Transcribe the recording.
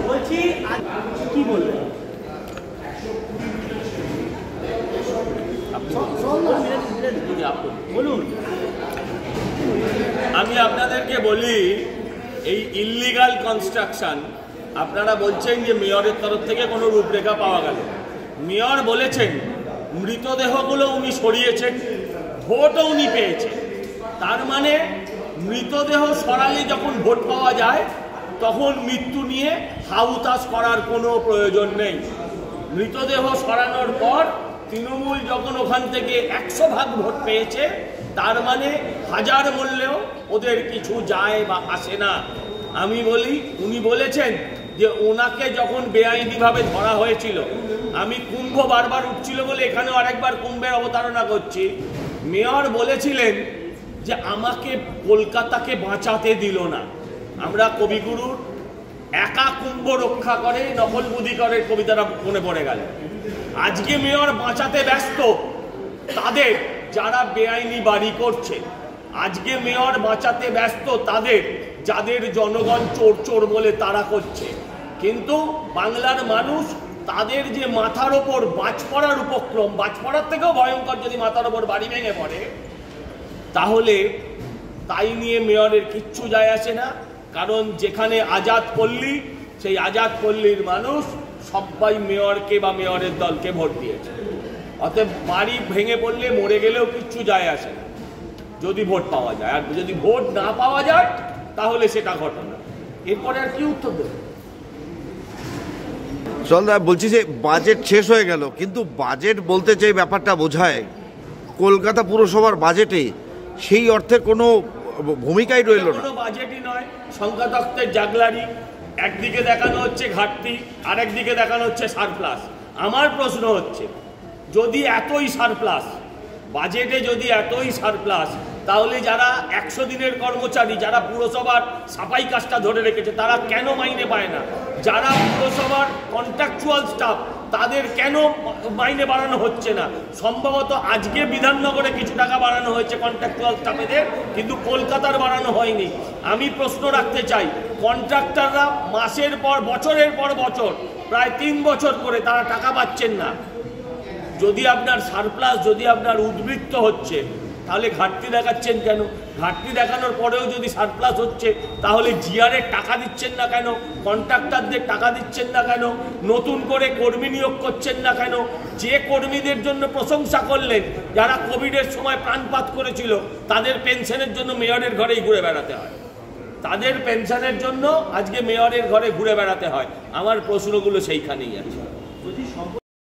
বলছি কি বলবেন? বলুন। আমি আপনাদেরকে বলি, এই ইল্লিগাল কনস্ট্রাকশন আপনারা বলছেন যে মেয়রের তরফ থেকে কোনো রূপরেখা পাওয়া গেল। মেয়র বলেছেন মৃতদেহগুলো উনি সরিয়েছেন, ভোটও উনি পেয়েছেন। তার মানে মৃতদেহ সরালে যখন ভোট পাওয়া যায় তখন মৃত্যু নিয়ে হাউতাস করার কোনো প্রয়োজন নেই। মৃতদেহ সরানোর পর তৃণমূল যখন ওখান থেকে 100% ভোট পেয়েছে, তার মানে হাজার মূল্যেও ওদের কিছু যায় বা আসে না। আমি বলি, উনি বলেছেন যে ওনাকে যখন বেআইনিভাবে ধরা হয়েছিল, আমি কুম্ভ বারবার উঠছিল বলে এখানেও আরেকবার কুম্ভের অবতারণা করছি। মেয়র বলেছিলেন যে আমাকে কলকাতাকে বাঁচাতে দিল না। আমরা কবিগুরুর একা কুম্ভ রক্ষা করে নকল বুদ্ধি করে কবিতাটা মনে পড়ে গেল। আজকে মেয়র বাঁচাতে ব্যস্ত তাদের যারা বেআইনি বাড়ি করছে, আজকে মেয়র বাঁচাতে ব্যস্ত তাদের যাদের জনগণ চোর চোর বলে তারা করছে। কিন্তু বাংলার মানুষ তাদের যে মাথার ওপর বাজ পড়ার উপক্রম, বাজ পড়ার থেকেও ভয়ঙ্কর যদি মাথার ওপর বাড়ি ভেঙে পড়ে, তাহলে তাই নিয়ে মেয়রের কিচ্ছু যায় আসে না। কারণ যেখানে আজাদ পল্লী, সেই আজাদ পল্লীর মানুষ সবাই মেয়রকে বা মেয়রের দলকে ভোট দিয়েছে। অতএব বাড়ি ভেঙে পড়লে মরে গেলেও কিচ্ছু যায় আসে না যদি ভোট পাওয়া যায়। আর যদি ভোট না পাওয়া যায় তাহলে সেটা ঘটনা। এরপরে আর কি উত্তর দেবে? চলদা, বলছি যে বাজেট শেষ হয়ে গেল, কিন্তু বাজেট বলতে যে ব্যাপারটা বোঝায় কলকাতা পুরসভার বাজেটে সেই অর্থে কোনো ভূমিকাই রইল না। কোনো বাজেটই নয়, সংখ্যাতত্ত্বের জাগলারি। একদিকে দেখানো হচ্ছে ঘাটতি, আরেকদিকে দেখানো হচ্ছে সারপ্লাস। আমার প্রশ্ন হচ্ছে, যদি এতই সারপ্লাস, বাজেটে যদি এতই সারপ্লাস, তাহলে যারা 100 দিনের কর্মচারী, যারা পুরসভার সাফাই কাজটা ধরে রেখেছে, তারা কেন মাইনে পায় না? যারা পুরসভার কন্ট্রাকচুয়াল স্টাফ, তাদের কেন মাইনে বাড়ানো হচ্ছে না? সম্ভবত আজকে বিধাননগরে কিছু টাকা বাড়ানো হয়েছে কন্ট্রাকচুয়াল স্টাফেদের, কিন্তু কলকাতার বাড়ানো হয়নি। আমি প্রশ্ন রাখতে চাই, কন্ট্রাক্টররা মাসের পর বছরের পর বছর, প্রায় 3 বছর করে তারা টাকা পাচ্ছেন না। যদি আপনার সারপ্লাস, যদি আপনার উদ্বৃত্ত হচ্ছে, তাহলে ঘাটতি দেখাচ্ছেন কেন? ঘাটতি দেখানোর পরেও যদি সারপ্লাস হচ্ছে, তাহলে জিআরের টাকা দিচ্ছেন না কেন? কন্ট্রাক্টরদের টাকা দিচ্ছেন না কেন? নতুন করে কর্মী নিয়োগ করছেন না কেন? যে কর্মীদের জন্য প্রশংসা করলেন, যারা কোভিডের সময় প্রাণপাত করেছিল, তাদের পেনশনের জন্য মেয়রের ঘরেই ঘুরে বেড়াতে হয়। তাদের পেনশনের জন্য আজকে মেয়রের ঘরে ঘুরে বেড়াতে হয়। আমার প্রশ্নগুলো সেইখানেই আছে।